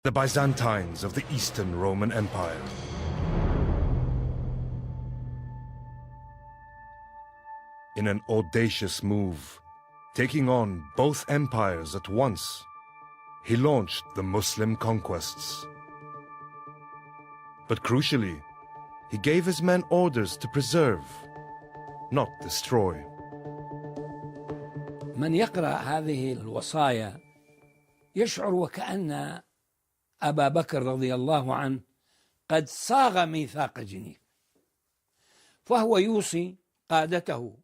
The Byzantines of the Eastern Roman Empire. In an audacious move, taking on both empires at once, he launched the Muslim conquests. But crucially, he gave his men orders to preserve, not destroy. من يقرأ هذه الوصايا يشعر وكأن أبا بكر رضي الله عنه قد صاغ ميثاق جنيف، فهو يوصي قادته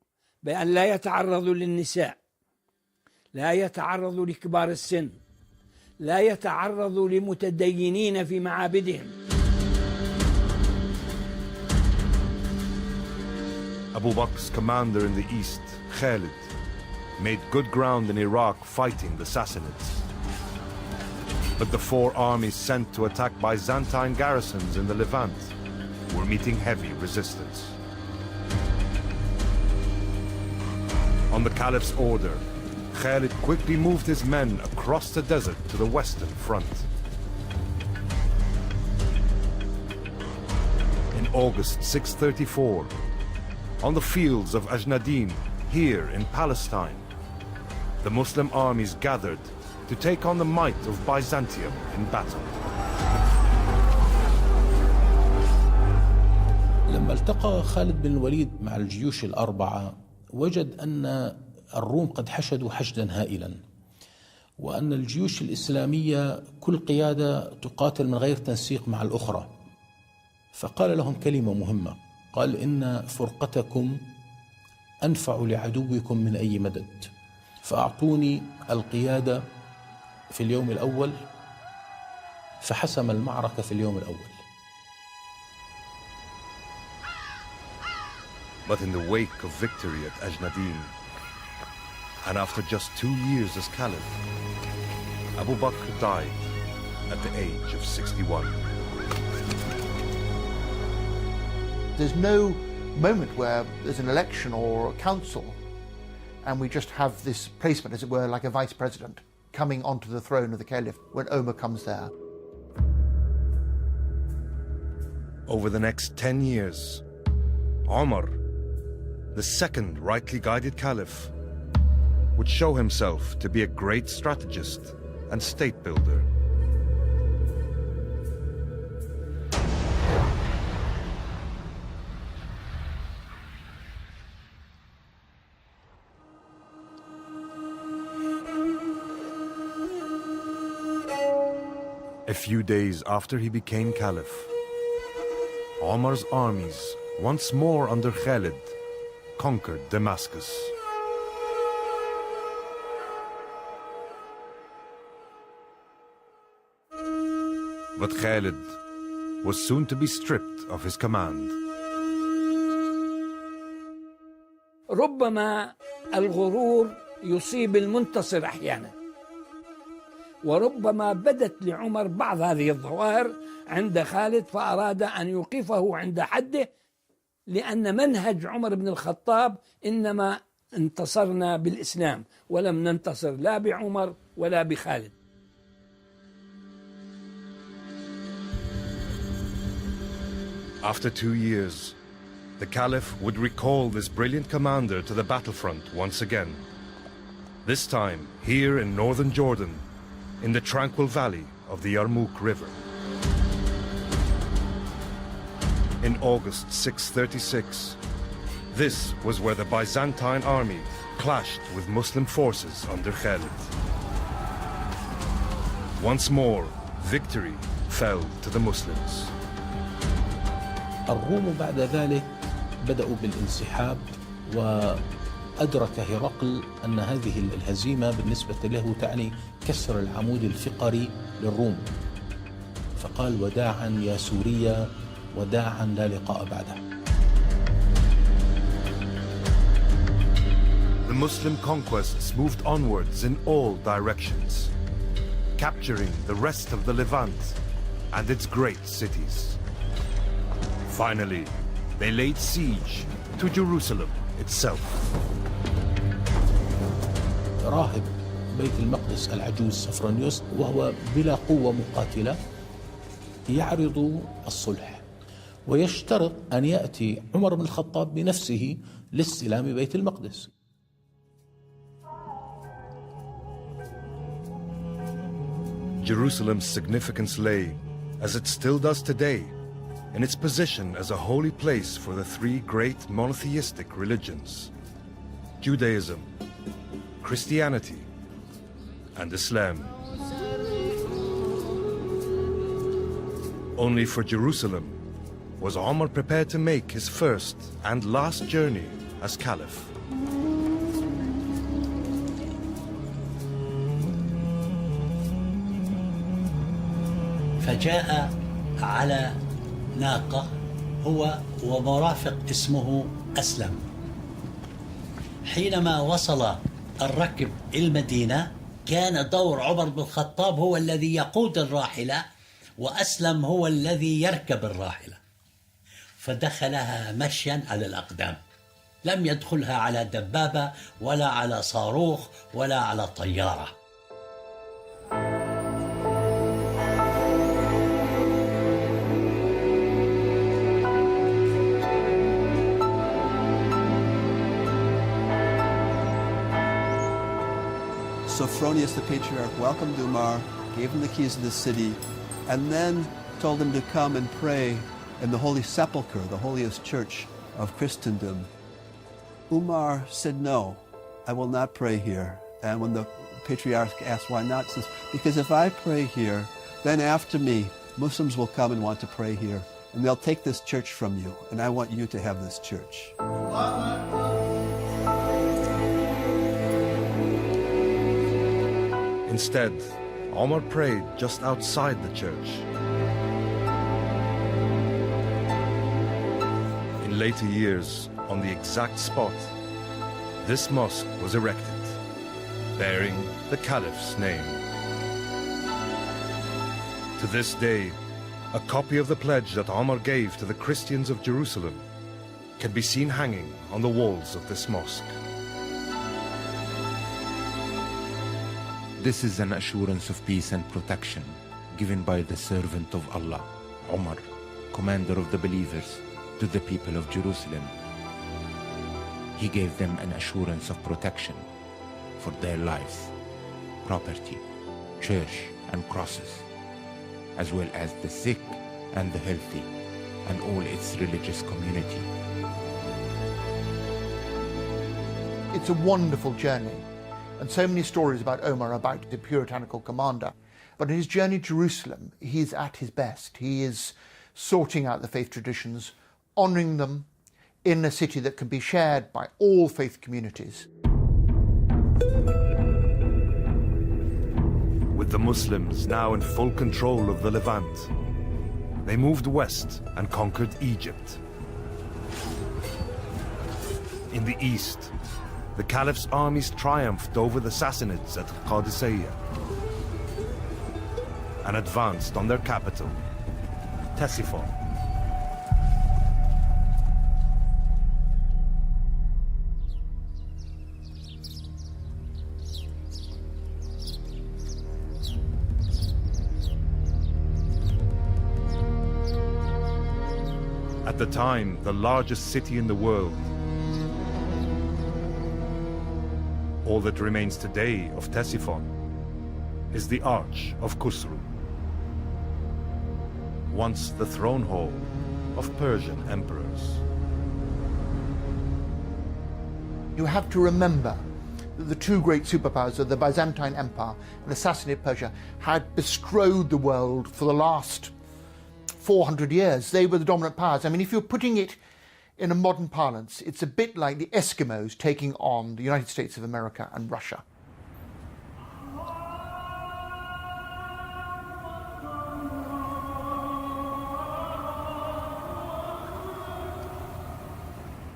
بأن لا يتعرضوا للنساء، لا يتعرضوا لكبار السن، لا يتعرضوا لمتدينين في معابدهم. Abu Bakr's commander in the east, Khalid, made good ground in Iraq fighting the Sassanids. But the four armies sent to attack Byzantine garrisons in the Levant were meeting heavy resistance. On the Caliph's order, Khalid quickly moved his men across the desert to the western front. In August 634, on the fields of Ajnadin, here in Palestine, the Muslim armies gathered to take on the might of Byzantium in battle. لما التقى خالد بن الوليد مع الجيوش الأربعة وجد أن الروم قد حشدوا حشدا هائلا، وأن الجيوش الإسلامية كل قيادة تقاتل من غير تنسيق مع الأخرى، فقال لهم كلمة مهمة، قال: إن فرقتكم أنفع لعدوكم من أي مدد، فأعطوني القيادة في اليوم الأول. فحسم المعركة في اليوم الأول. But in the wake of victory at Ajnadin, and after just 2 years as Caliph, Abu Bakr died at the age of 61. There's no moment where there's an election or a council and we just have this placement, as it were, like a vice president coming onto the throne of the Caliph when Omar comes there. Over the next 10 years, Omar, the second rightly guided Caliph, would show himself to be a great strategist and state builder. A few days after he became Caliph, Omar's armies, once more under Khalid, conquered Damascus. But Khalid was soon to be stripped of his command. ربما الغرور يصيب المنتصر أحيانا، وربما بدت لعمر بعض هذه الظواهر عند خالد فأراد أن يوقفه عند حده، لأن منهج عمر بن الخطاب إنما انتصرنا بالإسلام ولم ننتصر لا بعمر ولا بخالد. After 2 years, the Caliph would recall this brilliant commander to the battlefront once again. This time, here in northern Jordan, in the tranquil valley of the Yarmouk River. In August 636, this was where the Byzantine army clashed with Muslim forces under Khalid. Once more, victory fell to the Muslims. الروم بعد ذلك بدأوا بالانسحاب، وأدرك هرقل أن هذه الهزيمة بالنسبة له تعني كسر العمود الفقري للروم، فقال: وداعا يا سوريا، وداعا لا لقاء بعده. The Muslim conquests moved onwards in all directions, capturing the rest of the Levant and its great cities. Finally, they laid siege to Jerusalem itself. راهب بيت المقدس العجوز سفرونيوس، وهو بلا قوة مقاتلة، يعرض الصلح ويشترط أن يأتي عمر بن الخطاب بنفسه لاستلام بيت المقدس. Jerusalem's significance lay, as it still does today, in its position as a holy place for the three great monotheistic religions: Judaism, Christianity, and Islam. Only for Jerusalem was Omar prepared to make his first and last journey as Caliph. فجاء على ناقة هو ومرافق اسمه أسلم. حينما وصل الركب المدينة كان دور عمر بن الخطاب هو الذي يقود الراحلة، وأسلم هو الذي يركب الراحلة، فدخلها مشيا على الأقدام، لم يدخلها على دبابة ولا على صاروخ ولا على طيارة. Sophronius the Patriarch welcomed Umar, gave him the keys of the city, and then told him to come and pray in the Holy Sepulchre, the holiest church of Christendom. Umar said, "No, I will not pray here." And when the Patriarch asked why not, he says, "Because if I pray here, then after me, Muslims will come and want to pray here, and they'll take this church from you, and I want you to have this church." Instead, Omar prayed just outside the church. In later years, on the exact spot, this mosque was erected, bearing the Caliph's name. To this day, a copy of the pledge that Omar gave to the Christians of Jerusalem can be seen hanging on the walls of this mosque. This is an assurance of peace and protection given by the servant of Allah, Umar, commander of the believers, to the people of Jerusalem. He gave them an assurance of protection for their lives, property, church and crosses, as well as the sick and the healthy and all its religious community. It's a wonderful journey, and so many stories about Omar, about the puritanical commander. But in his journey to Jerusalem, he's at his best. He is sorting out the faith traditions, honouring them in a city that can be shared by all faith communities. With the Muslims now in full control of the Levant, they moved west and conquered Egypt. In the east, the Caliph's armies triumphed over the Sassanids at Qadisiyah and advanced on their capital, Ctesiphon. At the time, the largest city in the world, all that remains today of Ctesiphon is the Arch of Khusru, once the throne hall of Persian emperors. You have to remember that the two great superpowers of the Byzantine Empire and the Sassanid Persia had bestrode the world for the last 400 years. They were the dominant powers. I mean, if you're putting it in a modern parlance, it's a bit like the Eskimos taking on the United States of America and Russia.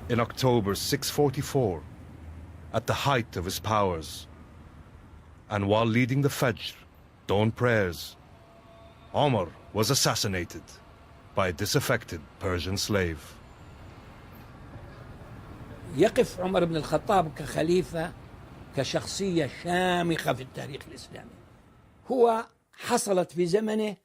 In October 644, at the height of his powers, and while leading the Fajr, dawn prayers, Omar was assassinated by a disaffected Persian slave. يقف عمر بن الخطاب كخليفة كشخصية شامخة في التاريخ الإسلامي. هو حصلت في زمنه